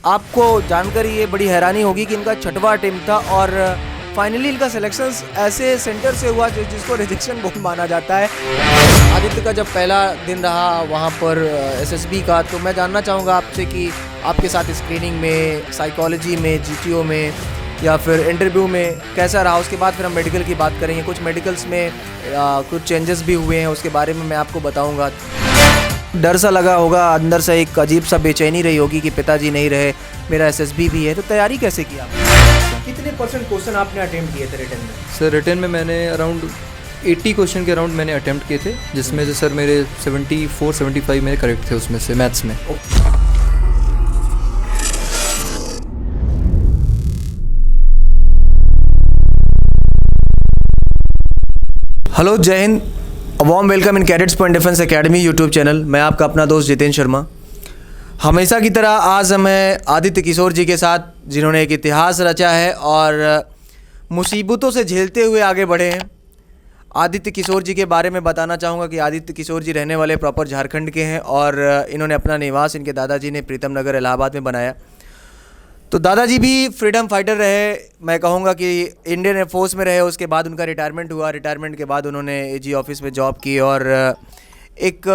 आपको जानकर ये बड़ी हैरानी होगी कि इनका छठवां अटेम्प्ट था और फाइनली इनका सिलेक्शन ऐसे सेंटर से हुआ जिसको रिजेक्शन बहुत माना जाता है। आदित्य का जब पहला दिन रहा वहाँ पर एसएसबी का, तो मैं जानना चाहूँगा आपसे कि आपके साथ स्क्रीनिंग में, साइकोलॉजी में, जीटीओ में या फिर इंटरव्यू में कैसा रहा। उसके बाद फिर हम मेडिकल की बात करेंगे। कुछ मेडिकल्स में कुछ चेंजेस भी हुए हैं, उसके बारे में मैं आपको बताऊँगा। डर सा लगा होगा अंदर से, एक अजीब सा बेचैनी रही होगी कि पिताजी नहीं रहे, मेरा एसएसबी भी है। तो तैयारी कैसे की आपने? कितने % क्वेश्चन आपने अटेम्प्ट किए थे रिटन में? सर रिटन में मैंने अराउंड 80 क्वेश्चन के अराउंड मैंने अटेम्प्ट किए थे, जिसमें से सर मेरे 74-75 मेरे करेक्ट थे उसमें से मैथ्स में। हेलो, जय Hind, warm welcome in cadets point defence academy YouTube channel. मैं आपका अपना दोस्त जितेंद्र शर्मा। हमेशा की तरह आज मैं आदित्य किशोर जी के साथ, जिन्होंने एक इतिहास रचा है और मुसीबतों से झेलते हुए आगे बढ़े हैं, आदित्य किशोर जी के बारे में बताना चाहूँगा कि आदित्य किशोर जी रहने वाले प्रॉपर झारखंड के हैं और इन्होंने अपना निवास इनके दादाजी ने प्रीतम नगर इलाहाबाद में बनाया। तो दादाजी भी फ्रीडम फाइटर रहे, मैं कहूँगा कि इंडियन एयरफोर्स में रहे। उसके बाद उनका रिटायरमेंट हुआ, रिटायरमेंट के बाद उन्होंने एजी ऑफिस में जॉब की और एक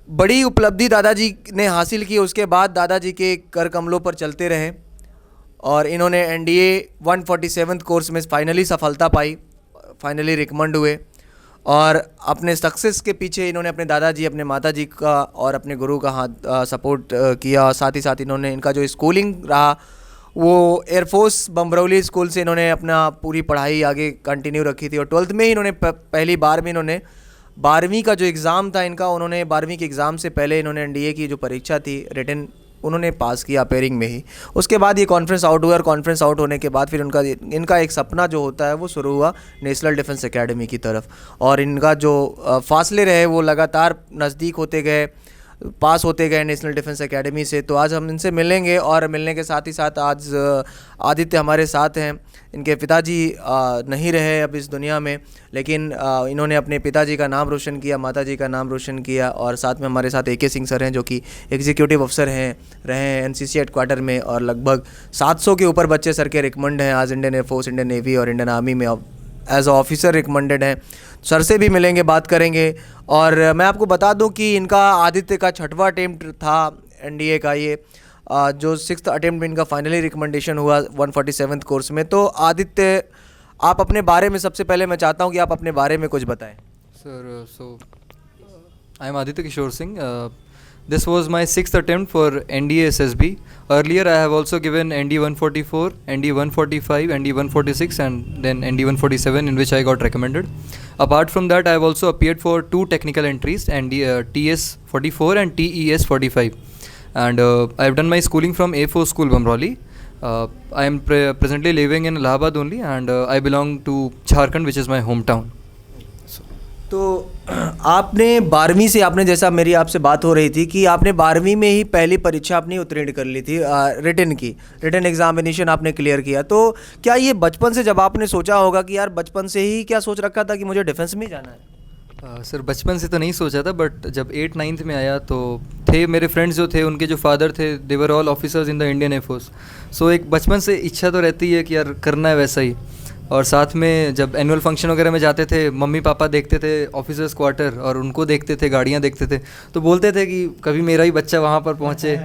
बड़ी उपलब्धि दादाजी ने हासिल की। उसके बाद दादाजी के कर कमलों पर चलते रहे और इन्होंने एनडीए 147 कोर्स में फाइनली सफलता पाई, फाइनली रिकमेंड हुए और अपने सक्सेस के पीछे इन्होंने अपने दादाजी, अपने माताजी का और अपने गुरु का हाथ सपोर्ट किया। साथ ही साथ इन्होंने इनका जो स्कूलिंग रहा वो एयरफोर्स बमरौली स्कूल से इन्होंने अपना पूरी पढ़ाई आगे कंटिन्यू रखी थी और 12th में ही इन्होंने पहली बार में इन्होंने 12वीं का जो एग्ज़ाम था इनका, उन्होंने 12वीं के एग्ज़ाम से पहले इन्होंने एनडीए की जो परीक्षा थी रिटन, उन्होंने पास किया अपेयरिंग में ही। उसके बाद ये कॉन्फ्रेंस आउट हुआ और कॉन्फ्रेंस आउट होने के बाद फिर इनका एक सपना जो होता है वो शुरू हुआ नेशनल डिफेंस एकेडमी की तरफ और इनका जो फासले रहे वो लगातार नज़दीक होते गए, पास होते गए नेशनल डिफेंस एकेडमी से। तो आज हम इनसे मिलेंगे और मिलने के साथ ही साथ आज आदित्य हमारे साथ हैं। इनके पिताजी नहीं रहे अब इस दुनिया में, लेकिन इन्होंने अपने पिताजी का नाम रोशन किया, माताजी का नाम रोशन किया और साथ में हमारे साथ AK सिंह सर हैं जो कि एग्जीक्यूटिव अफसर रहे हैं एनसीसी हेडक्वार्टर में और लगभग 700 के ऊपर बच्चे सर के रिकमेंड हैं आज इंडियन एयरफोर्स, इंडियन नेवी और इंडियन आर्मी में एज अ ऑफिसर रिकमेंडेड हैं। सर से भी मिलेंगे, बात करेंगे। और मैं आपको बता दूं कि इनका आदित्य का छठवां अटेम्प्ट था एनडीए का, ये जो 6th अटेम्प्ट में इनका फाइनली रिकमेंडेशन हुआ 147th कोर्स में। तो आदित्य, आप अपने बारे में, सबसे पहले मैं चाहता हूं कि आप अपने बारे में कुछ बताएं। Sir so I am Aditya Kishor Singh. This was my 6th attempt for NDA SSB. Earlier I have also given ND 144, ND 145, ND 146 and then ND 147 in which I got recommended. Apart from that I have also appeared for 2 technical entries, ND TS 44 and TES 45. And I have done my schooling from A4 School Bamroli. I am presently living in Allahabad only and I belong to Jharkhand which is my hometown. तो आपने 12वीं से, आपने जैसा मेरी आपसे बात हो रही थी कि आपने 12वीं में ही पहली परीक्षा अपनी उत्तीर्ण कर ली थी, रिटन एग्जामिनेशन आपने क्लियर किया। तो क्या ये बचपन से, जब आपने सोचा होगा कि यार बचपन से ही क्या सोच रखा था कि मुझे डिफेंस में जाना है? सर बचपन से तो नहीं सोचा था, बट जब 8th-9th में आया तो थे मेरे फ्रेंड्स जो थे, उनके जो फादर थे, they were all officers in the Indian Air Force. So एक बचपन से इच्छा तो रहती है कि यार करना है वैसा ही। और साथ में जब एनुअल फंक्शन वगैरह में जाते थे, मम्मी पापा देखते थे ऑफिसर्स क्वार्टर और उनको देखते थे, गाड़ियाँ देखते थे, तो बोलते थे कि कभी मेरा ही बच्चा वहाँ पर पहुँचे।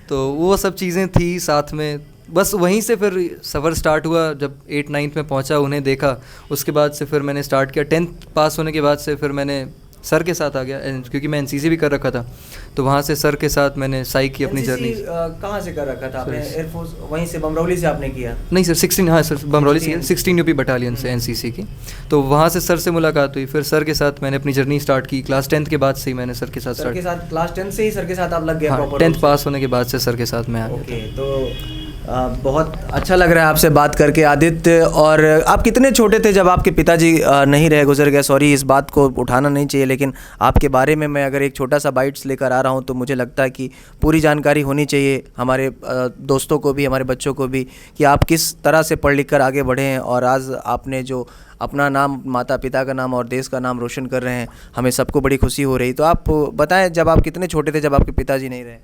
तो वो सब चीज़ें थी साथ में, बस वहीं से फिर सफ़र स्टार्ट हुआ। जब 8th-9th में पहुँचा, उन्हें देखा, उसके बाद से फिर मैंने स्टार्ट किया। 10th पास होने के बाद से फिर मैंने सर के साथ आ गया, क्योंकि मैं एनसीसी भी कर रखा था, तो वहाँ से सर के साथ मैंने साई की अपनी जर्नी। कहाँ से कर रखा था आपने? एयरफोर्स वहीं से बमरौली से आपने किया? नहीं सर, 16, हाँ सर, बमरौली से 16 यूपी बटालियन से एनसीसी की। तो वहाँ से सर से मुलाकात हुई, फिर सर के साथ मैंने अपनी जर्नी स्टार्ट की। क्लास 10th के बाद से ही मैंने सर के साथ क्लास 10 से ही सर के साथ आप लग गए? हाँ, 10th पास होने के बाद से सर के साथ मैं आ गया। ओके, तो बहुत अच्छा लग रहा है आपसे बात करके आदित्य। और आप कितने छोटे थे जब आपके पिताजी नहीं रहे, गुजर गए? सॉरी, इस बात को उठाना नहीं चाहिए, लेकिन आपके बारे में मैं अगर एक छोटा सा बाइट्स लेकर आ रहा हूं तो मुझे लगता है कि पूरी जानकारी होनी चाहिए हमारे दोस्तों को भी, हमारे बच्चों को भी, कि आप किस तरह से पढ़ लिख कर आगे बढ़े हैं और आज आपने जो अपना नाम, माता पिता का नाम और देश का नाम रोशन कर रहे हैं, हमें सबको बड़ी खुशी हो रही। तो आप बताएं, जब आप कितने छोटे थे जब आपके पिताजी नहीं रहे?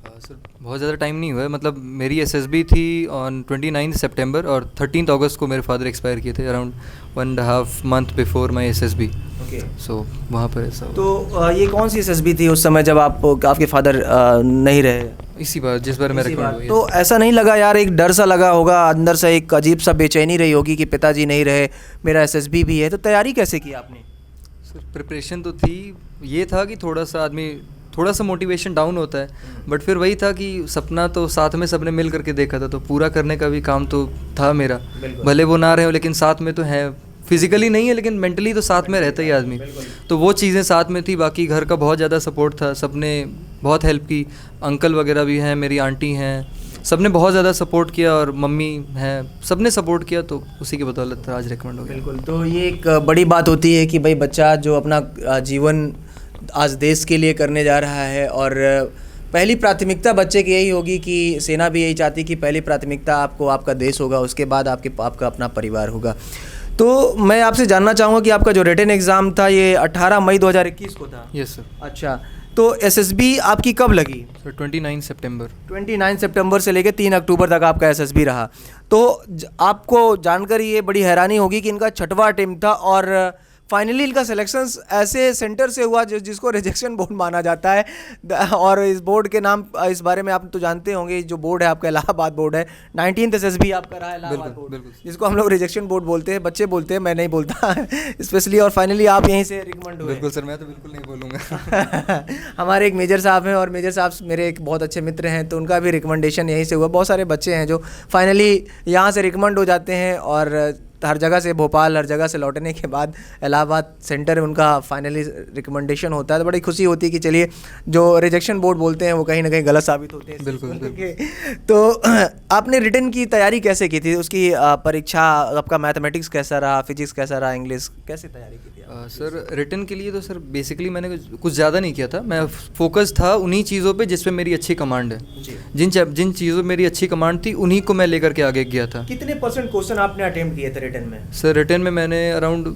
सर बहुत ज़्यादा टाइम नहीं हुआ है, मतलब मेरी एसएसबी थी ऑन 29 सितंबर और 13 अगस्त को मेरे फादर एक्सपायर किए थे, around 1.5 month before my SSB. Okay. So वहाँ पर ऐसा हुआ। तो ये कौन सी एसएसबी थी उस समय जब आपके फादर नहीं रहे? इसी बार जिस बार मैं इसी रिकमेंड बार। हुई। तो ऐसा नहीं लगा यार, एक डर सा लगा होगा अंदर से, एक अजीब सा बेचैनी रही होगी कि पिताजी नहीं रहे, मेरा एसएसबी भी है, तो तैयारी कैसे की आपने? सर प्रिपरेशन तो थी, ये था कि थोड़ा सा मोटिवेशन डाउन होता है, बट फिर वही था कि सपना तो साथ में सबने मिल करके देखा था, तो पूरा करने का भी काम तो था मेरा। भले वो ना रहे हो लेकिन साथ में तो है, फिजिकली नहीं है लेकिन मेंटली तो साथ में रहता ही आदमी। तो वो चीज़ें साथ में थी, बाकी घर का बहुत ज़्यादा सपोर्ट था, सबने बहुत हेल्प की, अंकल वगैरह भी हैं, मेरी आंटी हैं, सबने बहुत ज़्यादा सपोर्ट किया और मम्मी हैं, सबने सपोर्ट किया, तो उसी की बदौलत आज रिकमेंड हो गया। बिल्कुल। तो ये एक बड़ी बात होती है कि भाई बच्चा जो अपना जीवन आज देश के लिए करने जा रहा है, और पहली प्राथमिकता बच्चे की यही होगी कि सेना भी यही चाहती कि पहली प्राथमिकता आपको आपका देश होगा, उसके बाद आपका अपना परिवार होगा। तो मैं आपसे जानना चाहूँगा कि आपका जो रिटन एग्ज़ाम था ये 18 मई 2021 को था? Yes sir. अच्छा, तो एसएसबी आपकी कब लगी? सर 29 सितंबर। 29 सितंबर से लेकर 3 अक्टूबर तक आपका एसएसबी रहा। तो आपको जानकर ये बड़ी हैरानी होगी कि इनका 6वां अटेम्प्ट था, और फाइनली इनका सिलेक्शन ऐसे सेंटर से हुआ जिसको रिजेक्शन बोर्ड माना जाता है। और इस बोर्ड के नाम, इस बारे में आप तो जानते होंगे, जो बोर्ड है आपका इलाहाबाद बोर्ड है। 19th एसएसबी आपका रहा इलाहाबाद बोर्ड, जिसको हम लोग रिजेक्शन बोर्ड बोलते हैं, बच्चे बोलते हैं, मैं नहीं बोलता स्पेशली। और फाइनली आप यहीं से रिकमेंड हुए। बिल्कुल सर, मैं तो बिल्कुल नहीं बोलूँगा। हमारे एक मेजर साहब हैं, और मेजर साहब मेरे एक बहुत अच्छे मित्र हैं, तो उनका भी रिकमेंडेशन यहीं से हुआ। बहुत सारे बच्चे हैं जो फाइनली यहाँ से रिकमेंड हो जाते हैं, और हर जगह से, भोपाल हर जगह से लौटने के बाद इलाहाबाद सेंटर में उनका फाइनली रिकमेंडेशन होता है। तो बड़ी खुशी होती है कि चलिए, जो रिजेक्शन बोर्ड बोलते हैं वो कहीं ना कहीं गलत साबित होते हैं। बिल्कुल। तो आपने रिटन की तैयारी कैसे की थी? उसकी परीक्षा, आपका मैथमेटिक्स कैसा रहा, फिजिक्स कैसा रहा, इंग्लिश कैसे तैयारी की थी? सर रिटन के लिए तो सर बेसिकली मैंने कुछ ज़्यादा नहीं किया था, मैं फोकस था उन्हीं चीज़ों पे जिस पे मेरी अच्छी कमांड है। जिन चीज़ों में मेरी अच्छी कमांड थी उन्हीं को मैं लेकर के आगे गया था। कितने % क्वेश्चन आपने अटेम्प्ट किए थे रिटन में? सर रिटन में मैंने अराउंड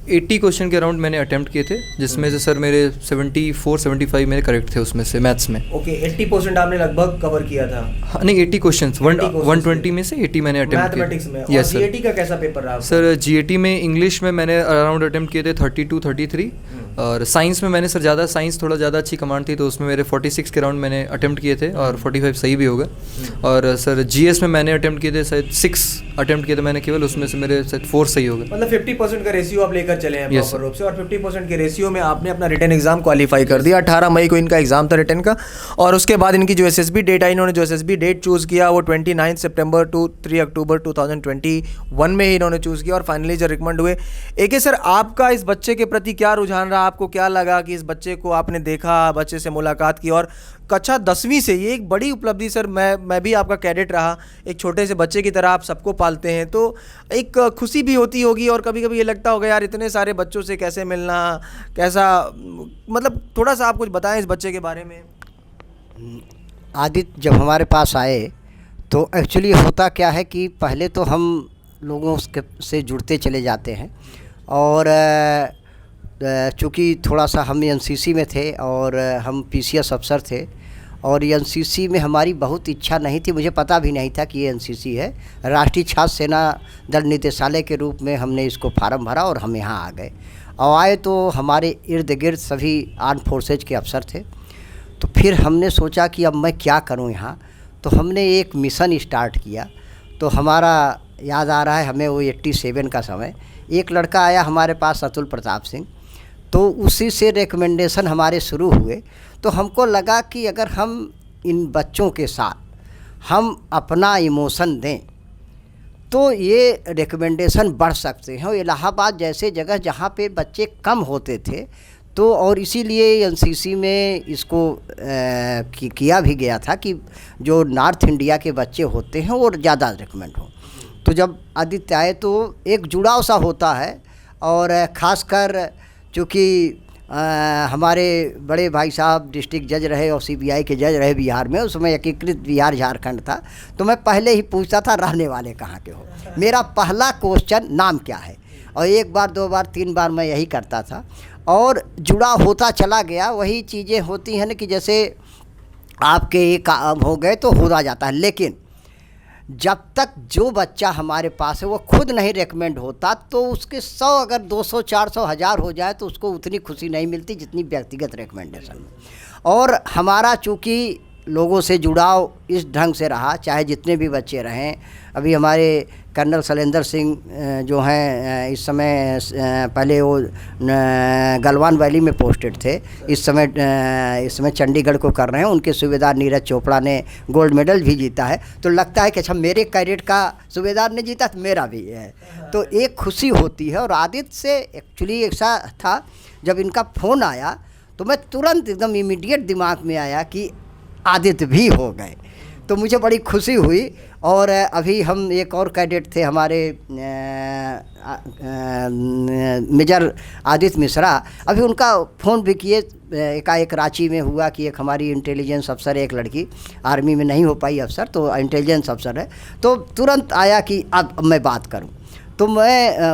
80 क्वेश्चन के अराउंड मैंने अटेम्प्ट किए थे, जिसमें से सर मेरे 74-75 मेरे करेक्ट थे उसमें से मैथ्स में। ओके, 80% आपने लगभग कवर किया था? हाँ नहीं, 80 क्वेश्चन 120 में से 80 मैंने अटेम्प्ट किए। मैथमेटिक्स में? Yes sir. जीएटी का कैसा पेपर रहा? सर जीएटी में इंग्लिश में मैंने अराउंड अटेम्प्ट किए थे 32-33, और साइंस में मैंने सर साइंस थोड़ा ज़्यादा अच्छी कमांड थी, तो उसमें मेरे 46 के अराउंड मैंने अटेम्प्ट किए थे, और 45 सही भी होगा। और सर जीएस में मैंने अटेम्प्ट किए थे शायद 6 अटेम्प्ट किए थे मैंने केवल, उसमें से मेरे शायद 4 सही हो गए। मतलब 50% का रेशियो आप लेकर चले हैं प्रॉपर रूप से, और 50% के रेशियो में आपने अपना रिटन एग्जाम क्वालिफाई कर दिया। 18 मई को इनका एग्जाम था रिटन का, और उसके बाद इनकी जो एसएसबी डेट आई, इन्होंने जो एसएसबी डेट चूज़ किया वो 29 सितंबर टू 3 अक्टूबर 2021 में ही इन्होंने चूज़ किया, और फाइनली जब रिकमेंड हुए। एक सर, आपका इस बच्चे के प्रति क्या रुझान रहा? आपको क्या लगा कि इस बच्चे को आपने देखा, बच्चे से मुलाकात की, और कक्षा 10वीं से, ये एक बड़ी उपलब्धि सर। मैं भी आपका कैडेट रहा, एक छोटे से बच्चे की तरह आप सबको पालते हैं, तो एक खुशी भी होती होगी, और कभी कभी ये लगता होगा यार इतने सारे बच्चों से कैसे मिलना, कैसा, मतलब थोड़ा सा आप कुछ बताएं इस बच्चे के बारे में। आदित्य जब हमारे पास आए तो एक्चुअली होता क्या है कि पहले तो हम लोगों से जुड़ते चले जाते हैं, और चूँकि थोड़ा सा हम एनसीसी में थे और हम पीसीएस अफसर थे, और एनसीसी में हमारी बहुत इच्छा नहीं थी, मुझे पता भी नहीं था कि ये एनसीसी है। राष्ट्रीय छात्र सेना दल निदेशालय के रूप में हमने इसको फार्म भरा और हम यहाँ आ गए, और आए तो हमारे इर्द गिर्द सभी आर्म फोर्सेज के अफसर थे। तो फिर हमने सोचा कि अब मैं क्या करूँ यहाँ, तो हमने एक मिशन स्टार्ट किया। तो हमारा याद आ रहा है हमें वो 87 का समय, एक लड़का आया हमारे पास, अतुल प्रताप सिंह, तो उसी से रिकमेंडेशन हमारे शुरू हुए। तो हमको लगा कि अगर हम इन बच्चों के साथ हम अपना इमोशन दें तो ये रिकमेंडेशन बढ़ सकते हैं। इलाहाबाद जैसे जगह जहाँ पे बच्चे कम होते थे, तो और इसीलिए एनसीसी में इसको किया भी गया था कि जो नॉर्थ इंडिया के बच्चे होते हैं वो ज़्यादा रिकमेंड हो। तो जब आदित्य आए तो एक जुड़ाव सा होता है, और ख़ासकर चूँकि हमारे बड़े भाई साहब डिस्ट्रिक्ट जज रहे और सीबीआई के जज रहे बिहार में, उसमें एकीकृत बिहार झारखंड था, तो मैं पहले ही पूछता था रहने वाले कहाँ के हो, मेरा पहला क्वेश्चन नाम क्या है, और 1 बार 2 बार 3 बार मैं यही करता था, और जुड़ा होता चला गया। वही चीज़ें होती हैं ना कि जैसे आपके ये काम हो गए तो हो जाता है, लेकिन जब तक जो बच्चा हमारे पास है वो खुद नहीं रेकमेंड होता तो उसके 100 अगर 200 400 हज़ार हो जाए तो उसको उतनी खुशी नहीं मिलती जितनी व्यक्तिगत रिकमेंडेशन में। और हमारा चूँकि लोगों से जुड़ाव इस ढंग से रहा, चाहे जितने भी बच्चे रहें, अभी हमारे कर्नल शैलेंद्र सिंह जो हैं इस समय पहले वो गलवान वैली में पोस्टेड थे, इस समय चंडीगढ़ को कर रहे हैं। उनके सूबेदार नीरज चोपड़ा ने गोल्ड मेडल भी जीता है, तो लगता है कि अच्छा मेरे कैडेट का सूबेदार ने जीता तो मेरा भी है, तो एक खुशी होती है। और आदित्य से एक्चुअली ऐसा था, जब इनका फ़ोन आया तो मैं तुरंत एकदम इमीडिएट दिमाग में आया कि आदित्य भी हो गए, तो मुझे बड़ी खुशी हुई। और अभी हम एक और कैडेट थे हमारे मेजर आदित्य मिश्रा, अभी उनका फ़ोन भी किए, एकाएक रांची में हुआ कि एक हमारी इंटेलिजेंस अफसर है, एक लड़की आर्मी में नहीं हो पाई अफसर, तो इंटेलिजेंस अफसर है, तो तुरंत आया कि अब मैं बात करूं। तो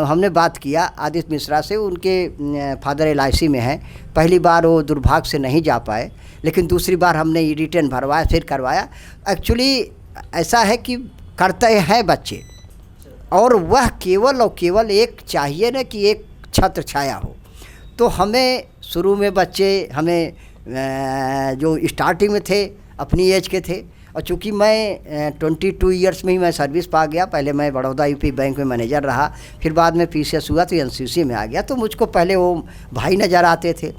हमने बात किया आदित्य मिश्रा से, उनके फादर LIC में हैं। पहली बार वो दुर्भाग्य से नहीं जा पाए, लेकिन दूसरी बार हमने ये रिटर्न भरवाया, फिर करवाया। एक्चुअली ऐसा है कि करते हैं बच्चे, और वह केवल और केवल एक चाहिए ना कि एक छत्र छाया हो। तो हमें शुरू में बच्चे हमें जो स्टार्टिंग में थे अपनी एज के थे, और चूँकि मैं 22 ईयर्स में ही मैं सर्विस पा गया। पहले मैं बड़ौदा UP बैंक में मैनेजर रहा, फिर बाद में PCS हुआ तो NCC में आ गया, तो मुझको पहले वो भाई नज़र आते थे।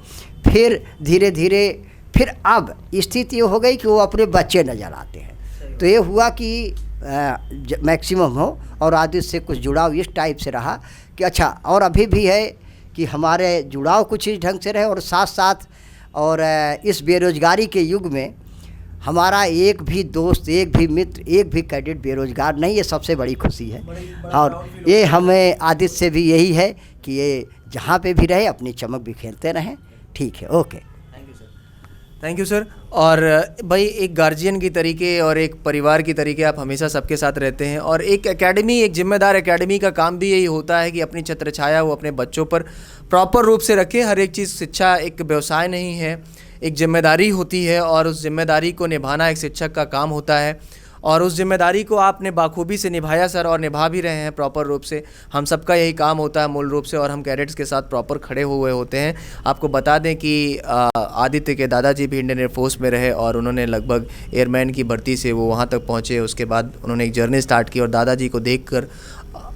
फिर धीरे धीरे फिर अब स्थिति ये हो गई कि वो अपने बच्चे नज़र आते हैं। तो ये हुआ कि मैक्सिमम हो, और आदित्य से कुछ जुड़ाव इस टाइप से रहा कि अच्छा, और अभी भी है कि हमारे जुड़ाव कुछ इस ढंग से रहे। और साथ साथ और इस बेरोज़गारी के युग में हमारा एक भी दोस्त, एक भी मित्र, एक भी कैडेट बेरोज़गार नहीं, ये सबसे बड़ी खुशी है। और ये हमें आदित्य से भी यही है कि ये जहाँ पे भी रहे अपनी चमक बिखेरते रहें। ठीक है, ओके, थैंक यू सर। और भाई एक गार्जियन की तरीके और एक परिवार की तरीके आप हमेशा सबके साथ रहते हैं, और एक एकेडमी, एक जिम्मेदार एकेडमी का काम भी यही होता है कि अपनी छत्र छाया वो अपने बच्चों पर प्रॉपर रूप से रखे। हर एक चीज़, शिक्षा एक व्यवसाय नहीं है, एक जिम्मेदारी होती है, और उस जिम्मेदारी को निभाना एक शिक्षक का काम होता है। और उस जिम्मेदारी को आपने बाखूबी से निभाया सर, और निभा भी रहे हैं प्रॉपर रूप से। हम सबका यही काम होता है मूल रूप से, और हम कैडेट्स के साथ प्रॉपर खड़े हुए होते हैं। आपको बता दें कि आदित्य के दादाजी भी इंडियन एयरफोर्स में रहे, और उन्होंने लगभग एयरमैन की भर्ती से वो वहाँ तक पहुँचे। उसके बाद उन्होंने एक जर्नी स्टार्ट की, और दादाजी को देखकर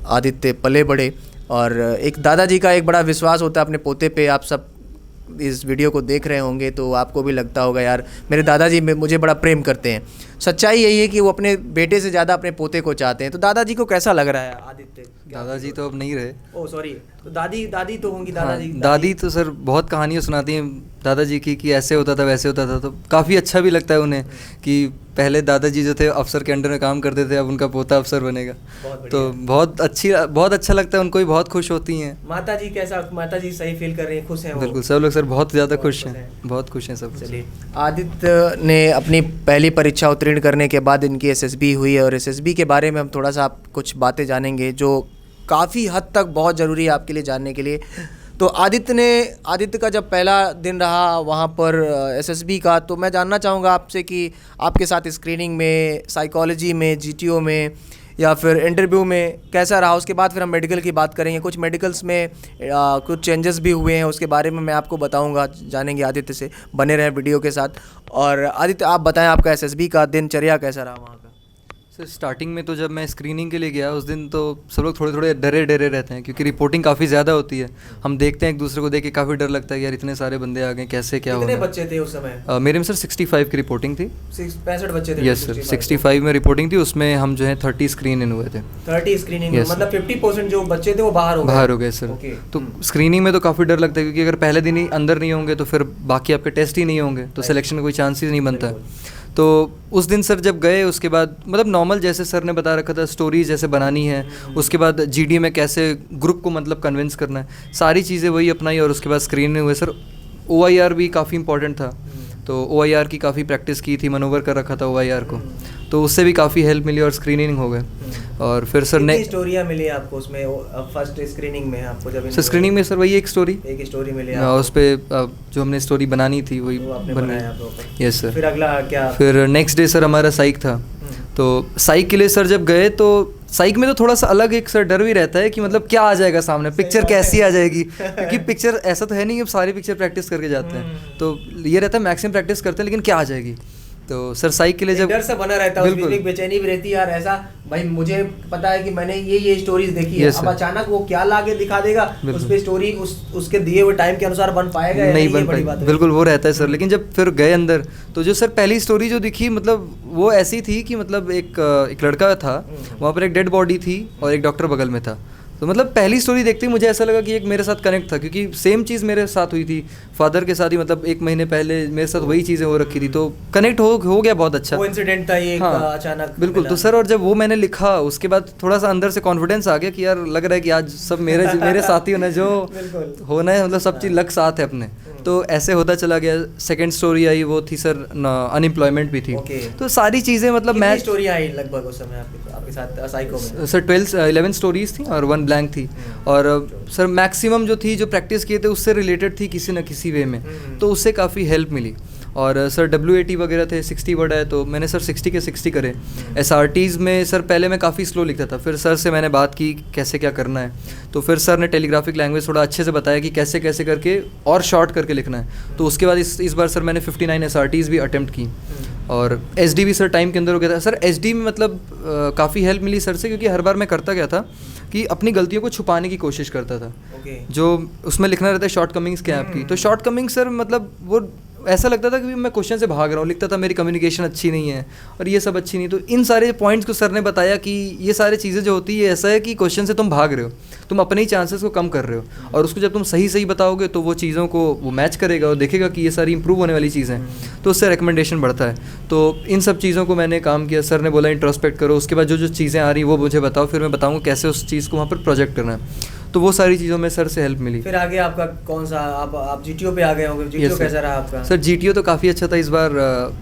आदित्य पले बढ़े। और एक दादाजी का एक बड़ा विश्वास होता है अपने पोते पे। आप सब इस वीडियो को देख रहे होंगे तो आपको भी लगता होगा यार मेरे दादाजी मुझे बड़ा प्रेम करते हैं। सच्चाई यही है कि वो अपने बेटे से ज़्यादा अपने पोते को चाहते हैं। तो दादाजी को कैसा लग रहा है आदित्य? दादाजी तो अब नहीं रहे। ओह सॉरी, तो दादी तो होंगी। दादाजी दादी तो सर बहुत कहानियाँ सुनाती हैं दादाजी की कि ऐसे होता था वैसे होता था, तो काफ़ी अच्छा भी लगता है उन्हें कि पहले दादाजी जो थे अफसर के अंडर में काम करते थे, अब उनका पोता अफसर बनेगा, तो बहुत अच्छा लगता है। उनको भी बहुत खुश होती हैं। माताजी कैसा? माताजी सही फील कर रही हैं, खुश हैं वो? बिल्कुल, सब लोग सर बहुत ज़्यादा खुश हैं, बहुत खुश हैं सब। चलिए, आदित्य ने अपनी पहली परीक्षा उत्तीर्ण करने के बाद इनकी SSB हुई है, और SSB के बारे में हम थोड़ा सा आप कुछ बातें जानेंगे जो काफ़ी हद तक बहुत ज़रूरी है आपके लिए जानने के लिए। तो आदित्य का जब पहला दिन रहा वहाँ पर SSB का, तो मैं जानना चाहूँगा आपसे कि आपके साथ स्क्रीनिंग में, साइकोलॉजी में, GTO में या फिर इंटरव्यू में कैसा रहा। उसके बाद फिर हम मेडिकल की बात करेंगे। कुछ मेडिकल्स में कुछ चेंजेस भी हुए हैं, उसके बारे में मैं आपको बताऊंगा, जानेंगे आदित्य से। बने रहे वीडियो के साथ। और आदित्य आप बताएं आपका SSB का दिनचर्या कैसा रहा वहाँ का? सर स्टार्टिंग में तो जब मैं स्क्रीनिंग के लिए गया उस दिन तो सब लोग थोड़े डरे रहते हैं, क्योंकि रिपोर्टिंट काफ़ी ज़्यादा होती है। हम देखते हैं एक दूसरे को देख के काफ़ी डर लगता है कि यार इतने सारे बंदे आ गए, कैसे क्या होगा। कितने बच्चे थे उस समय? मेरे में सर 65 की रिपोर्टिंग थी। 65 बच्चे थे? यस सर, 65 में रिपोर्टिंग थी, उसमें हम जो है 30 स्क्रीन इन हुए थे। 30 स्क्रीनिंग में मतलब 50% जो बच्चे थे वो बाहर हो गए सर। तो स्क्रीनिंग में तो काफ़ी डर लगता है, क्योंकि अगर पहले दिन ही अंदर नहीं होंगे तो फिर बाकी आपके टेस्ट ही नहीं होंगे, तो सिलेक्शन का कोई चांस ही नहीं बनता। तो उस दिन सर जब गए, उसके बाद मतलब नॉर्मल जैसे सर ने बता रखा था, स्टोरीज जैसे बनानी है, उसके बाद GD में कैसे ग्रुप को मतलब कन्विंस करना है, सारी चीज़ें वही अपनाई। और उसके बाद स्क्रीन में हुए सर। OIR भी काफ़ी इंपॉर्टेंट था, तो OIR की काफ़ी प्रैक्टिस की थी, मनोवर कर रखा था OIR को, तो उससे भी काफ़ी हेल्प मिली और स्क्रीनिंग हो गए। और फिर सर ने कितनी स्टोरियाँ मिली आपको उसमें फर्स्ट स्क्रीनिंग में आपको जब सर स्क्रीनिंग में सर वही एक स्टोरी मिली उस पर जो हमने स्टोरी बनानी थी वही वो आपने बन बनाया गई। Yes sir. फिर अगला क्या? फिर नेक्स्ट डे सर हमारा साइक था, तो साइक के लिए सर जब गए तो साइक में तो थोड़ा सा अलग एक सर डर भी रहता है कि मतलब क्या आ जाएगा सामने, पिक्चर कैसी आ जाएगी, क्योंकि पिक्चर ऐसा तो है नहीं कि सारी पिक्चर प्रैक्टिस करके जाते हैं, तो ये रहता है मैक्सिमम प्रैक्टिस करते हैं लेकिन क्या आ जाएगी। तो सर साइक के लिए जब डर सा बना रहता है, उसमें एक बेचैनी भी रहती है यार, ऐसा भाई मुझे पता है कि मैंने ये स्टोरीज देखी है, अब अचानक वो क्या लाके दिखा देगा, उस पे स्टोरी उसके दिए हुए टाइम के अनुसार बन पाएगा या नहीं बन पाएगा, बिल्कुल वो रहता है सर। लेकिन जब फिर गए अंदर तो जो सर पहली स्टोरी जो दिखी मतलब वो ऐसी थी कि मतलब एक लड़का था, वहाँ पर एक डेड बॉडी थी और एक डॉक्टर बगल में था। तो मतलब पहली स्टोरी देखते ही मुझे ऐसा लगा कि एक मेरे साथ कनेक्ट था, क्योंकि सेम चीज़ मेरे साथ हुई थी फादर के साथ ही, मतलब 1 महीने पहले मेरे साथ वही चीज़ें हो रखी थी, तो कनेक्ट हो गया बहुत अच्छा। वो इंसिडेंट था ये हाँ, अचानक बिल्कुल। तो सर और जब वो मैंने लिखा उसके बाद थोड़ा सा अंदर से कॉन्फिडेंस आ गया कि यार लग रहा है कि आज सब मेरे साथी होना जो होना है, मतलब सब चीज़ लग साथ है अपने। तो ऐसे होता चला गया। सेकंड स्टोरी आई वो थी सर अनएम्प्लॉयमेंट भी थी। तो सारी चीज़ें मतलब मैं स्टोरी आई लगभग उस समय आपके साथ साइको में? सर 11 स्टोरीज थी और 1 ब्लैंक थी, और सर मैक्सिमम जो थी जो प्रैक्टिस किए थे उससे रिलेटेड थी किसी न किसी वे में, तो उससे काफ़ी हेल्प मिली। और सर WAT वगैरह थे, 60 वर्ड है, तो मैंने सर 60 के 60 करे। SRTs में सर पहले मैं काफ़ी स्लो लिखता था, फिर सर से मैंने बात की कैसे क्या करना है, तो फिर सर ने टेलीग्राफिक लैंग्वेज थोड़ा अच्छे से बताया कि कैसे कैसे करके और शॉर्ट करके लिखना है। तो उसके बाद इस बार सर मैंने 59 SRTs भी अटेम्प्ट की, और SD भी सर टाइम के अंदर हो गया था। सर SD में मतलब काफ़ी हेल्प मिली सर से, क्योंकि हर बार मैं करता क्या था कि अपनी गलतियों को छुपाने की कोशिश करता था। जो उसमें लिखना रहता है शॉर्ट कमिंग्स क्या आपकी, तो शॉर्ट कमिंग्स सर मतलब वो ऐसा लगता था कि मैं क्वेश्चन से भाग रहा हूँ, लिखता था मेरी कम्युनिकेशन अच्छी नहीं है और ये सब अच्छी नहीं। तो इन सारे पॉइंट्स को सर ने बताया कि ये सारी चीज़ें जो होती है ऐसा है कि क्वेश्चन से तुम भाग रहे हो, तुम अपने ही चांसेस को कम कर रहे हो, और उसको जब तुम सही बताओगे तो वो चीज़ों को वो मैच करेगा और देखेगा कि ये सारी इंप्रूव होने वाली चीज़ें हैं, तो उससे रिकमेंडेशन बढ़ता है। तो इन सब चीज़ों को मैंने काम किया। सर ने बोला इंट्रोस्पेक्ट करो, उसके बाद जो चीज़ें आ रही वो मुझे बताओ, फिर मैं बताऊँगा कैसे उस चीज़ को वहाँ पर प्रोजेक्ट करना है। तो वो सारी चीज़ों में सर से हेल्प मिली। फिर आगे आपका कौन सा, आप GTO पे आ गए होंगे? GTO कैसा रहा आपका? सर GTO तो काफ़ी अच्छा था इस बार,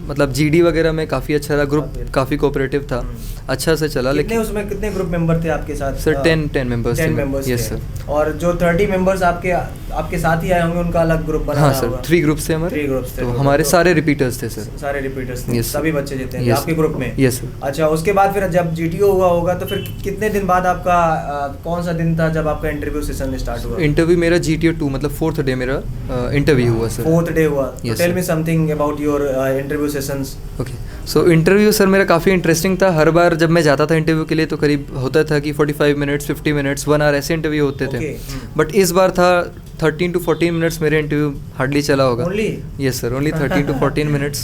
मतलब GD वगैरह में काफ़ी अच्छा रहा, ग्रुप काफ़ी कोऑपरेटिव था, अच्छा से चला। लेकिन उसमें कितने ग्रुप मेंबर थे आपके साथ? सर 10 मेंबर्स थे। Yes sir. और जो 30 मेंबर्स आपके साथ ही आए होंगे उनका अलग ग्रुप बना? हाँ सर, 3 ग्रुप्स थे हमारे। 3 ग्रुप्स थे, तो हमारे सारे रिपीटर्स थे सर। सारे रिपीटर्स थे, सभी बच्चे जीते थे आपके ग्रुप में? Yes sir. अच्छा, उसके बाद फिर जब GTO हुआ होगा तो फिर कितने दिन बाद आपका कौन सा दिन था जब आपका इंटरव्यू सेशन स्टार्ट हुआ? इंटरव्यू मेरा GTO 2 मतलब 4th डे मेरा इंटरव्यू हुआ सर। 4th डे हुआ। Tell me something about your interview sessions. Okay, so interview sir मेरा काफ़ी इंटरेस्टिंग था। हर बार जब मैं जाता था इंटरव्यू के लिए तो करीब होता था कि 45 मिनट्स 50 मिनट्स 1 आवर ऐसे इंटरव्यू होते थे। बट इस बार था 13 to 14 मिनट्स मेरे इंटरव्यू हार्डली चला होगा। Yes sir, only 13 to 14 minutes.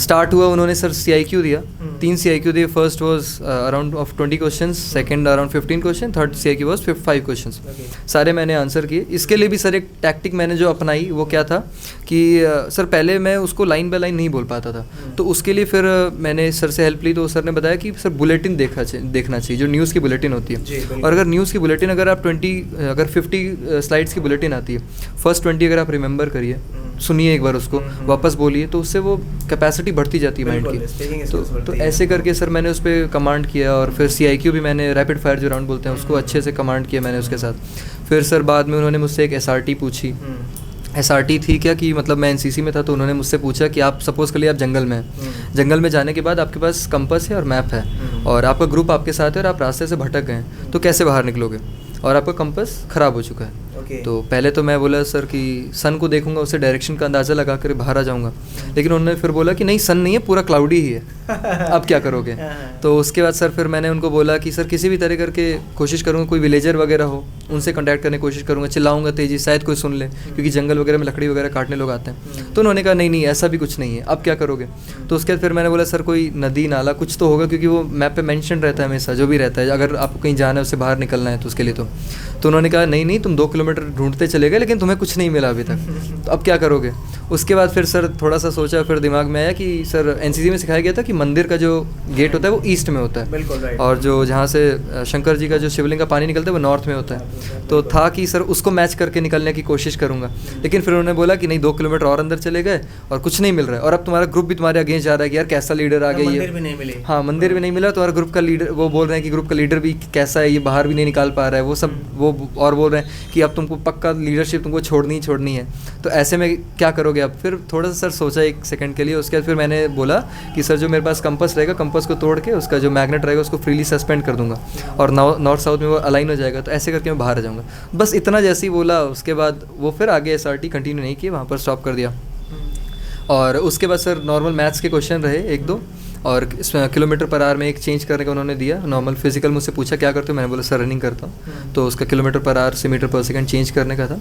Start हुआ, उन्होंने सर CIQ दिया, 3 CIQ दिए। First was around of 20 questions, second around 15 question, third CIQ was 5 questions. सारे मैंने आंसर किए। इसके लिए भी सर एक टैक्टिक मैंने जो अपनाई वो क्या था कि सर पहले मैं उसको लाइन बाय लाइन नहीं बोल पाता था, तो उसके लिए फिर मैंने सर से हेल्प ली। तो सर ने बताया कि सर बुलेटिन देखना चाहिए, जो न्यूज़ की बुलेटिन होती है। और अगर न्यूज़ की बुलेटिन अगर 50 स्लाइड्स की बुलेटिन आती है, फर्स्ट 20 अगर आप रिमेंबर करिए, सुनिए एक बार उसको, वापस बोलिए, तो उससे वो कैपेसिटी बढ़ती जाती है माइंड की। तो ऐसे करके सर मैंने उस पर कमांड किया, और फिर CIQ भी मैंने रैपिड फायर जो राउंड बोलते हैं उसको अच्छे से कमांड किया मैंने उसके साथ। फिर सर बाद में उन्होंने मुझसे एक SRT पूछी। SRT थी क्या कि मतलब मैं NCC में था, तो उन्होंने मुझसे पूछा कि आप सपोज़ कर लिए आप जंगल में हैं, जंगल में जाने के बाद आपके पास कंपास है और मैप है, और आपका ग्रुप आपके साथ है और आप रास्ते से भटक गए, तो कैसे बाहर निकलोगे, और आपका कंपास ख़राब हो चुका है। तो पहले तो मैं बोला सर कि सन को देखूंगा, उससे डायरेक्शन का अंदाज़ा लगा कर बाहर आ जाऊंगा, लेकिन उन्होंने फिर बोला कि नहीं सन नहीं है, पूरा क्लाउडी ही है, अब क्या करोगे। तो उसके बाद सर फिर मैंने उनको बोला कि सर किसी भी तरह करके कोशिश करूँगा, कोई विलेजर वगैरह हो उनसे कॉन्टैक्ट करने की कोशिश करूँगा, चिल्लाऊंगा तेजी, शायद कोई सुन ले, क्योंकि जंगल वगैरह में लकड़ी वगैरह काटने लोग आते हैं। तो उन्होंने कहा नहीं ऐसा भी कुछ नहीं है, अब क्या करोगे। तो उसके बाद फिर मैंने बोला सर कोई नदी नाला कुछ तो होगा, क्योंकि वो मैप पे मेंशन रहता है हमेशा, जो भी रहता है, अगर आपको कहीं जाना है उससे बाहर निकलना है तो उसके लिए। तो उन्होंने कहा नहीं तुम 2 किलोमीटर किलोमीटर ढूंढते चले गए लेकिन तुम्हें कुछ नहीं मिला अभी तक, तो अब क्या करोगे? उसके बाद फिर सर थोड़ा सा सोचा, फिर दिमाग में आया कि सर एनसीसी में सिखाया गया था कि मंदिर का जो गेट होता है वो ईस्ट में होता है, बिल्कुल राइट, और जो जहाँ से शंकर जी का जो शिवलिंग का पानी निकलता है वो नॉर्थ में होता है। तो था कि सर उसको मैच करके निकलने की कोशिश करूँगा, लेकिन फिर उन्होंने बोला कि नहीं 2 किलोमीटर और अंदर चले गए और कुछ नहीं मिल रहा है, और अब तुम्हारा ग्रुप भी तुम्हारे अगेंस्ट जा रहा है कि यार कैसा लीडर आ गया, मंदिर भी नहीं मिले। हाँ मंदिर भी नहीं मिला, तुम्हारा ग्रुप का लीडर, वो बोल रहे हैं कि ग्रुप का लीडर भी कैसा है, ये बाहर भी नहीं निकाल पा रहा है, वो सब वो और बोल रहे हैं कि अब तुमको पक्का लीडरशिप तुमको छोड़नी है। तो ऐसे में क्या करोगे? अब फिर थोड़ा सा सर सोचा 1 सेकंड के लिए, उसके बाद फिर मैंने बोला कि सर जो मेरे पास कंपास रहेगा, कंपास को तोड़ के उसका जो मैग्नेट रहेगा उसको फ्रीली सस्पेंड कर दूंगा और नॉर्थ साउथ में वो अलाइन हो जाएगा, तो ऐसे करके मैं बाहर आ जाऊँगा। बस इतना जैसे ही बोला, उसके बाद वो फिर आगे SRT कंटिन्यू नहीं किए, वहाँ पर स्टॉप कर दिया। और उसके बाद सर नॉर्मल मैथ्स के क्वेश्चन रहे 1-2, और किलोमीटर पर आवर में एक चेंज करने का उन्होंने दिया। नॉर्मल फिजिकल मुझसे पूछा क्या करते हो, मैंने बोला सर रनिंग करता हूँ, तो उसका किलोमीटर पर आवर से मीटर पर सेकंड चेंज करने का था।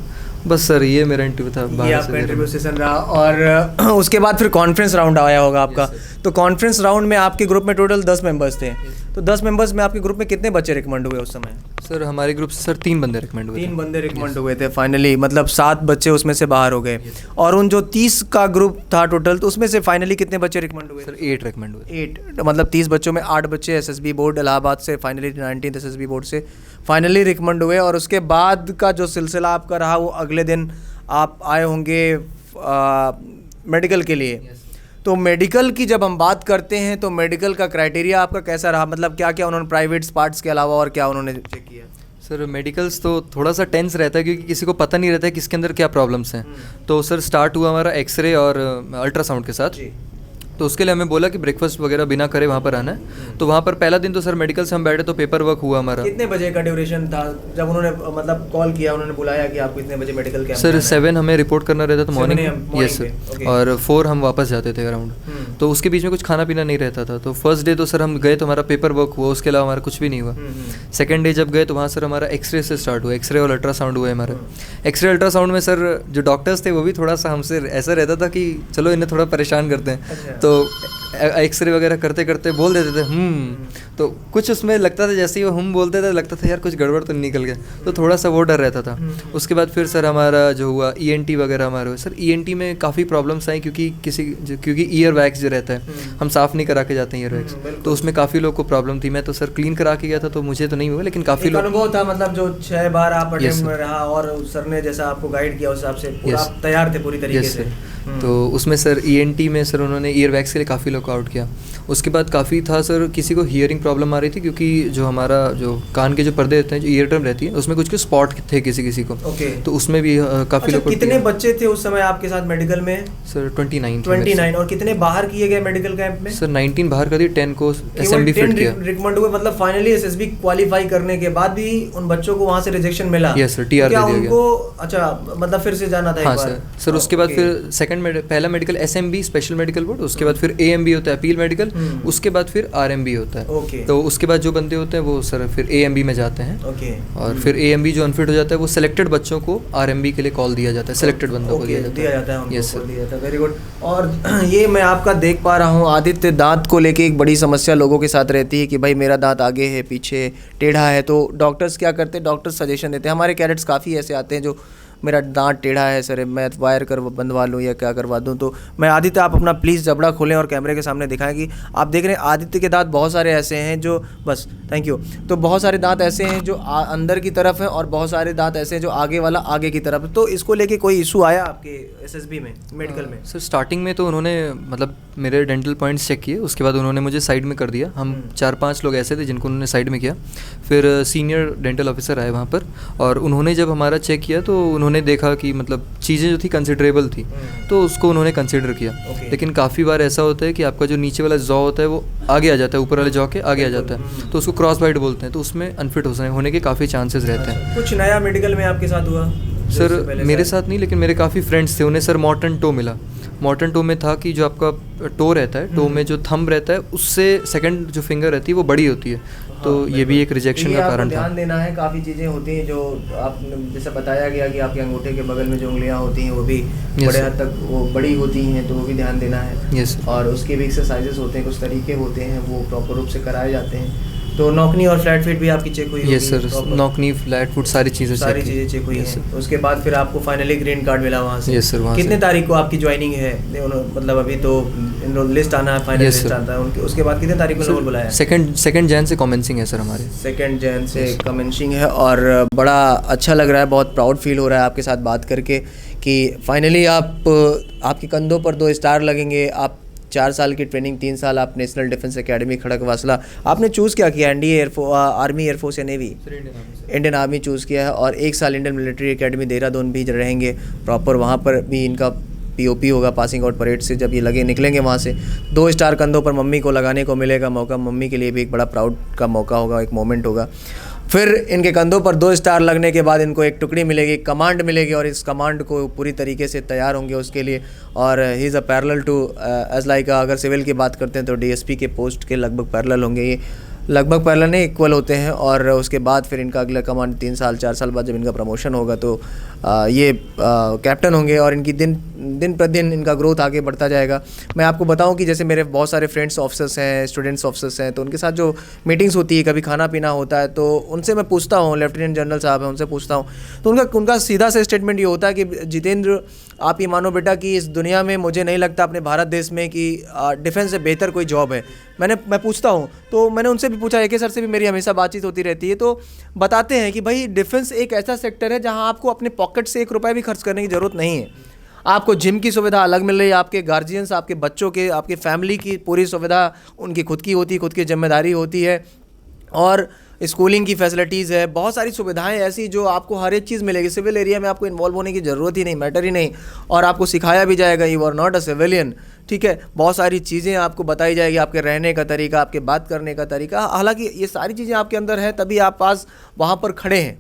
बस सर ये मेरा इंटरव्यू था, ये आपका इंटरव्यू सेशन रहा। और उसके बाद फिर कॉन्फ्रेंस राउंड आया होगा आपका। तो कॉन्फ्रेंस राउंड में आपके ग्रुप में टोटल 10 मेंबर्स थे, तो 10 मेंबर्स में आपके ग्रुप में कितने बच्चे रिकमेंड हुए उस समय? सर हमारे ग्रुप से सर 3 बंदे रिकमेंड हुए। 3 बंदे रिकमेंड हुए थे फाइनली, मतलब 7 बच्चे उसमें से बाहर हो गए। और उन जो 30 का ग्रुप था टोटल, तो उसमें से फाइनली कितने बच्चे रिकमेंड हुए? सर 8 रिकमेंड हुए। 8, मतलब 30 बच्चों में 8 बच्चे SSB बोर्ड इलाहाबाद से फाइनली 19th SSB बोर्ड से फाइनली रिकमेंड हुए। और उसके बाद का जो सिलसिला आपका रहा, वो अगले दिन आप आए होंगे मेडिकल के लिए। तो मेडिकल की जब हम बात करते हैं, तो मेडिकल का क्राइटेरिया आपका कैसा रहा? मतलब क्या क्या उन्होंने प्राइवेट पार्ट्स के अलावा और क्या उन्होंने चेक किया? सर मेडिकल्स तो थोड़ा सा टेंस रहता है क्योंकि किसी को पता नहीं रहता है किसके अंदर क्या प्रॉब्लम्स हैं। तो सर स्टार्ट हुआ हमारा एक्सरे और अल्ट्रासाउंड के साथ। तो उसके लिए हमें बोला कि ब्रेकफास्ट वगैरह बिना करे वहाँ पर आना है। तो वहाँ पर पहला दिन तो सर मेडिकल से हम बैठे तो पेपर वर्क हुआ हमारा। कितने बजे का ड्यूरेशन था जब उन्होंने मतलब कॉल किया, उन्होंने बुलाया कि आपको इतने बजे मेडिकल कैंप? सर 7 हमें रिपोर्ट करना रहता था मॉर्निंग, यस सर, और 4 हम वापस जाते थे अराउंड। तो उसके बीच में कुछ खाना पीना नहीं रहता था। तो फर्स्ट डे तो सर हम गए तो हमारा पेपर वर्क हुआ, उसके अलावा हमारा कुछ भी नहीं हुआ। सेकेंड डे जब गए तो वहाँ सर हमारा एक्सरे से स्टार्ट हुआ, एक्सरे और अल्ट्रासाउंड हुआ हमारा। एक्सरे अल्ट्रासाउंड में सर जो डॉक्टर्स थे वो भी थोड़ा सा हमसे ऐसा रहता था कि चलो इन्हें थोड़ा परेशान करते हैं। तो एक्सरे वगैरह करते करते बोल देते थे तो कुछ उसमें लगता था जैसे ही वो बोलते थे लगता था यार कुछ गड़बड़ तो निकल गया, तो थोड़ा सा वो डर रहता था। उसके बाद फिर सर हमारा जो हुआ ENT वगैरह हमारे हुए। सर ENT में काफ़ी प्रॉब्लम्स आई क्योंकि ईयर वैक्स जो रहता है हम साफ़ नहीं करा के जाते हैं ईयर वैक्स, तो उसमें काफ़ी लोग को प्रॉब्लम थी। मैं तो सर क्लीन करा के गया था तो मुझे तो नहीं हुआ, लेकिन काफ़ी लोग अनुभव था, मतलब जो 6 बार आप अटेम्प्ट में रहा और सर ने जैसा आपको गाइड किया उस हिसाब से पूरा आप तैयार थे पूरी तरीके से। तो उसमें सर ENT में सर उन्होंने ईयर वैक्स के लिए काफ़ी लोग आउट किया। उसके बाद काफ़ी था सर किसी को हियरिंग प्रॉब्लम आ रही थी क्योंकि जो हमारा जो कान के जो पर्दे रहते हैं जो ईयर ड्रम रहती है उसमें कुछ स्पॉट थे किसी को। तो उसमें भी काफ़ी लोग। कितने बच्चे थे उस समय आपके साथ मेडिकल में? सर 29। और कितने बाहर किए गए मेडिकल कैंप में? सर 19 बाहर कर दी, 10 को SMB फिट किया। रिकमेंड हुए, मतलब फाइनली SSB क्वालिफाई करने के बाद भी उन बच्चों को वहाँ से रिजेक्शन मिला? यस सर, TR दे दिया गया। अच्छा, मतलब फिर से जाना था? हाँ सर उसके बाद फिर पहला medical SMB special medical board, उसके बाद फिर AMB होता है अपील मेडिकल, उसके बाद फिर RMB होता है। तो उसके बाद जो बंदे होते हैं वो सर फिर AMB में जाते हैं। और फिर AMB जो अनफिट हो जाता है वो सिलेक्टेड बच्चों को RMB के लिए कॉल दिया जाता है, सिलेक्टेड बंदों को दिया जाता है। Yes sir, very good. और ये मैं आपका देख पा रहा हूँ आदित्य, दांत को लेके एक बड़ी समस्या लोगों के साथ रहती है कि भाई मेरा दांत आगे है, पीछे टेढ़ा है। तो डॉक्टर्स क्या करते हैं? डॉक्टर्स सजेशन देते हैं। हमारे कैडेट्स काफ़ी ऐसे आते हैं जो मेरा दांत टेढ़ा है सर, मैं वायर कर बंधवा लूँ या क्या करवा दूँ। तो मैं आदित्य, आप अपना प्लीज़ जबड़ा खोलें और कैमरे के सामने दिखाएं कि आप देख रहे हैं आदित्य के दांत बहुत सारे ऐसे हैं जो बस थैंक यू। तो बहुत सारे दांत ऐसे हैं जो अंदर की तरफ हैं और बहुत सारे दांत ऐसे हैं जो आगे वाला आगे की तरफ। तो इसको लेके कोई इशू आया आपके SSB में मेडिकल में? सर स्टार्टिंग में तो उन्होंने मतलब मेरे डेंटल पॉइंट्स चेक किए, उसके बाद उन्होंने मुझे साइड में कर दिया। हम 4-5 लोग ऐसे थे जिनको उन्होंने साइड में किया। फिर सीनियर डेंटल ऑफिसर आए वहाँ पर और उन्होंने जब हमारा चेक किया तो उन्होंने देखा कि मतलब चीज़ें जो थी कंसिडरेबल थी, तो उसको उन्होंने कंसिडर किया। लेकिन काफ़ी बार ऐसा होता है कि आपका जो नीचे वाला जॉ होता है वो आगे आ जाता है, ऊपर वाले जॉ के आगे आ जाता है, तो उसको क्रॉस बाइट बोलते हैं। तो उसमें अनफिट होने के काफ़ी चांसेस रहते हैं। कुछ नया मेडिकल में आपके साथ हुआ? सर मेरे साथ नहीं, लेकिन मेरे काफ़ी फ्रेंड्स थे, उन्हें सर मॉर्टन टो मिला। मॉर्टन टो में था कि जो आपका टो रहता है, टो में जो थंब रहता है उससे सेकंड जो फिंगर रहती है वो बड़ी होती है। तो ये भी एक रिजेक्शन का कारण था। ध्यान देना है, काफ़ी चीज़ें होती हैं जो आप जैसे बताया गया कि आपके अंगूठे के बगल में जो उंगलियां होती हैं वो भी बड़े हद तक वो बड़ी होती हैं, तो वो भी ध्यान देना है। यस। और उसके भी एक्सरसाइजेस होते हैं, कुछ तरीके होते हैं, वो प्रॉपर रूप से कराए जाते हैं। तो नौकनी और फ्लैट फीट भी आपकी चेक हुई यस होगी सर, proper? नौकनी फ्लैट फुट सारी चीज़ें सारी check की। चीज़ें चेक हुई Yes, हैं। sir। उसके बाद फिर आपको फाइनली ग्रीन कार्ड मिला वहाँ से? Yes, sir, वहाँ कितने से। तारीख को आपकी ज्वाइनिंग है? मतलब अभी तो लिस्ट आना है, फाइनल Yes, लिस्ट sir। आता है उनके, उसके बाद कितने तारीख को लोगों बुलाया है? सेकंड जैन से कमेंसिंग है सर हमारे। 2 जैन से कमेंशिंग है और बड़ा अच्छा लग रहा है, बहुत प्राउड फील हो रहा है आपके साथ बात करके कि फाइनली आपके कंधों पर 2 स्टार लगेंगे। आप 4 साल की ट्रेनिंग, 3 साल आप नेशनल डिफेंस एकेडमी खड़गवासला, आपने चूज़ क्या किया? एनडीए, आर्मी, एयरफोर्स या नेवी? इंडियन आर्मी चूज़ किया है और 1 साल इंडियन मिलिट्री एकेडमी देहरादून भी रहेंगे प्रॉपर। वहाँ पर भी इनका पीओपी होगा, पासिंग आउट परेड से जब ये निकलेंगे वहाँ से 2 स्टार कंधों पर मम्मी को लगाने को मिलेगा मौका। मम्मी के लिए भी एक बड़ा प्राउड का मौका होगा, एक मोमेंट होगा। फिर इनके कंधों पर 2 स्टार लगने के बाद इनको एक टुकड़ी मिलेगी, एक कमांड मिलेगी और इस कमांड को पूरी तरीके से तैयार होंगे उसके लिए। और he is a parallel to as like, अगर सिविल की बात करते हैं तो डीएसपी के पोस्ट के लगभग पैरेलल होंगे ये, लगभग पैरेलल नहीं, इक्वल होते हैं। और उसके बाद फिर इनका अगला कमांड 3 साल 4 साल बाद जब इनका प्रमोशन होगा तो ये कैप्टन होंगे और इनकी दिन प्रतिदिन इनका ग्रोथ आगे बढ़ता जाएगा। मैं आपको बताऊं कि जैसे मेरे बहुत सारे फ्रेंड्स ऑफिसर्स हैं, स्टूडेंट्स ऑफिसर्स हैं, तो उनके साथ जो मीटिंग्स होती है, कभी खाना पीना होता है, तो उनसे मैं पूछता हूं, लेफ्टिनेंट जनरल साहब हैं उनसे पूछता हूं, तो उनका सीधा सा स्टेटमेंट ये होता है कि जितेंद्र, आप ये मानो बेटा कि इस दुनिया में मुझे नहीं लगता अपने भारत देश में कि डिफेंस से बेहतर कोई जॉब है। मैं पूछता हूँ, तो मैंने उनसे भी पूछा, AK सर से भी मेरी हमेशा बातचीत होती रहती है, तो बताते हैं कि भाई डिफेंस एक ऐसा सेक्टर है जहाँ आपको अपने पॉकेट से 1 रुपया भी खर्च करने की ज़रूरत नहीं है। आपको जिम की सुविधा अलग मिल रही है, आपके गार्जियंस, आपके बच्चों के, आपके फैमिली की पूरी सुविधा उनकी खुद की होती है, खुद की जिम्मेदारी होती है। और स्कूलिंग की फैसिलिटीज़ है, बहुत सारी सुविधाएं ऐसी जो आपको हर एक चीज़ मिलेगी। सिविल एरिया में आपको इन्वॉल्व होने की ज़रूरत ही नहीं, मैटर ही नहीं, और आपको सिखाया भी जाएगा, you are not a civilian, ठीक है। बहुत सारी चीज़ें आपको बताई जाएगी, आपके रहने का तरीका, आपके बात करने का तरीका। हालांकि ये सारी चीज़ें आपके अंदर है तभी आप पास वहाँ पर खड़े हैं।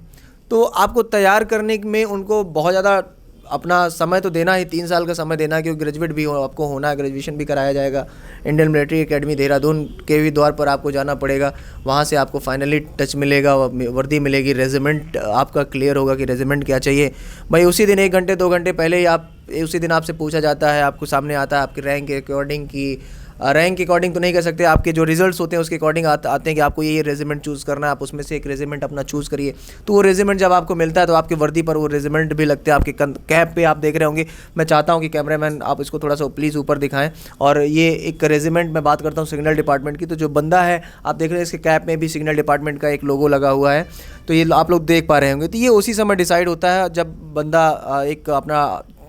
तो आपको तैयार करने में उनको बहुत ज़्यादा अपना समय तो देना ही, 3 साल का समय देना है, क्योंकि ग्रेजुएट भी आपको होना है, ग्रेजुएशन भी कराया जाएगा। इंडियन मिलिट्री एकेडमी देहरादून के भी द्वार पर आपको जाना पड़ेगा, वहाँ से आपको फाइनली टच मिलेगा, वर्दी मिलेगी, रेजिमेंट आपका क्लियर होगा कि रेजिमेंट क्या चाहिए। भाई उसी दिन 1 घंटे 2 घंटे पहले ही उसी दिन आपसे पूछा जाता है, आपको सामने आता है आपकी रैंक के अकॉर्डिंग की, रैंक के अकॉर्डिंग तो नहीं कर सकते, आपके जो रिजल्ट्स होते हैं उसके अकॉर्डिंग आते हैं कि आपको ये रेजिमेंट चूज़ करना है, आप उसमें से एक रेजिमेंट अपना चूज़ करिए। तो वो रेजिमेंट जब आपको मिलता है तो आपकी वर्दी पर वो रेजिमेंट भी लगते हैं, आपके कैप पे आप देख रहे होंगे। मैं चाहता हूँ कि कैमरामैन आप इसको थोड़ा सा प्लीज़ ऊपर दिखाएं। और ये एक रेजिमेंट, मैं बात करता हूँ सिग्नल डिपार्टमेंट की, तो जो बंदा है आप देख रहे हैं इसके कैप में भी सिग्नल डिपार्टमेंट का एक लोगो लगा हुआ है, तो ये आप लोग देख पा रहे होंगे। तो ये उसी समय डिसाइड होता है जब बंदा एक अपना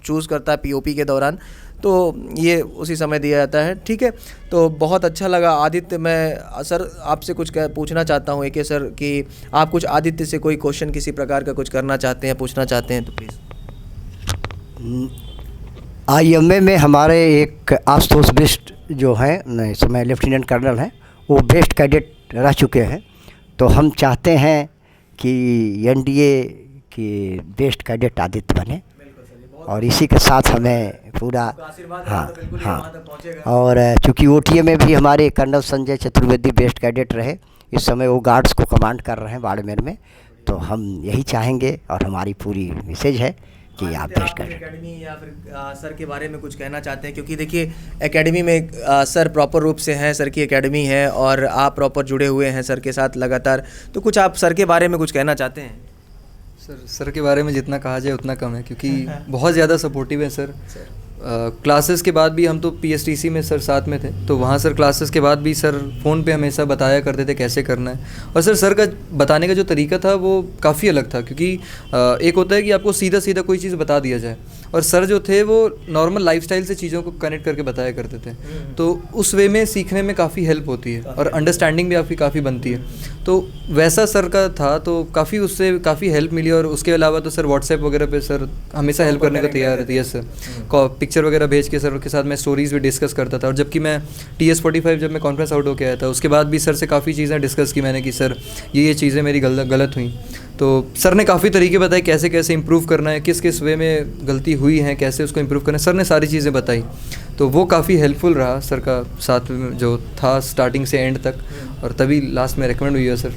चूज़ करता है POP के दौरान, तो ये उसी समय दिया जाता है, ठीक है। तो बहुत अच्छा लगा आदित्य। मैं सर आपसे कुछ पूछना चाहता हूँ AK सर कि आप कुछ आदित्य से कोई क्वेश्चन किसी प्रकार का कुछ करना चाहते हैं, पूछना चाहते हैं तो प्लीज़। IMA में हमारे एक आशुतोष बिष्ट जो हैं, इस समय लेफ्टिनेंट कर्नल हैं, वो बेस्ट कैडेट रह चुके हैं। तो हम चाहते हैं कि NDA की बेस्ट कैडेट आदित्य बने, और इसी के साथ हमें पूरा हाँ। और चूँकि OTA में भी हमारे colonel Sanjay Chaturvedi best cadet रहे, इस समय वो गार्ड्स को कमांड कर रहे हैं बाड़मेर में। तो हम यही चाहेंगे और हमारी पूरी मैसेज है कि आप बेस्ट कैडेट। एकेडमी या फिर सर के बारे में कुछ कहना चाहते हैं, क्योंकि देखिए एकेडमी में सर प्रॉपर रूप से हैं, सर की एकेडमी है और आप प्रॉपर जुड़े हुए हैं सर के साथ लगातार, तो कुछ आप सर के बारे में कुछ कहना चाहते हैं? सर के बारे में जितना कहा जाए उतना कम है, क्योंकि बहुत ज़्यादा सपोर्टिव है सर। क्लासेस के बाद भी हम तो PSTC में सर साथ में थे, तो वहाँ सर क्लासेस के बाद भी सर फ़ोन पे हमेशा बताया करते थे कैसे करना है। और सर का बताने का जो तरीका था वो काफ़ी अलग था, क्योंकि एक होता है कि आपको सीधा सीधा कोई चीज़ बता दिया जाए, और सर जो थे वो नॉर्मल लाइफस्टाइल से चीज़ों को कनेक्ट करके बताया करते थे। तो उस वे में सीखने में काफ़ी हेल्प होती है और अंडरस्टैंडिंग भी आपकी काफ़ी बनती है। तो वैसा सर का था, तो काफ़ी उससे काफ़ी हेल्प मिली। और उसके अलावा तो सर व्हाट्सएप वगैरह पे सर हमेशा हेल्प करने को तैयार रहती है सर। पिक्चर वगैरह भेज के सर के साथ मैं स्टोरीज़ भी डिस्कस करता था। और जबकि मैं TS45 जब मैं कॉन्फ्रेंस आउट होकर आया था, उसके बाद भी सर से काफ़ी चीज़ें डिस्कस की मैंने कि सर ये चीज़ें मेरी गलत हुई। तो सर ने काफ़ी तरीके बताए कैसे कैसे इम्प्रूव करना है, किस किस वे में गलती हुई है, कैसे उसको इम्प्रूव करना है, सर ने सारी चीज़ें बताई। तो वो काफ़ी हेल्पफुल रहा सर का साथ में जो था स्टार्टिंग से एंड तक, और तभी लास्ट में रिकमेंड हुई है सर।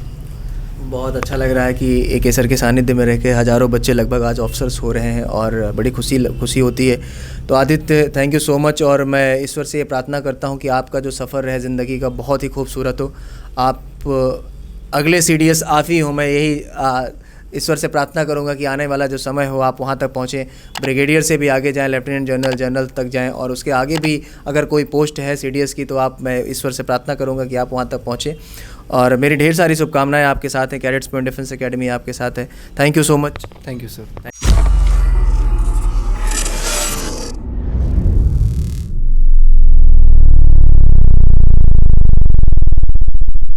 बहुत अच्छा लग रहा है कि AK सर के सानिध्य में रह के हज़ारों बच्चे लगभग आज ऑफिसर्स हो रहे हैं और बड़ी खुशी होती है। तो Aditya thank you so much, और मैं ईश्वर से ये प्रार्थना करता हूँ कि आपका जो सफ़र है ज़िंदगी का बहुत ही खूबसूरत हो। आप अगले CDS आप ही हो। मैं यही ईश्वर से प्रार्थना करूंगा कि आने वाला जो समय हो आप वहां तक पहुंचें, ब्रिगेडियर से भी आगे जाएं, लेफ्टिनेंट जनरल, जनरल तक जाएं, और उसके आगे भी अगर कोई पोस्ट है CDS की तो मैं ईश्वर से प्रार्थना करूंगा कि आप वहां तक पहुंचें। और मेरी ढेर सारी शुभकामनाएं आपके साथ हैं, कैडेट्स पॉइंट डिफेंस एकेडमी आपके साथ है। Thank you so much. Thank you sir.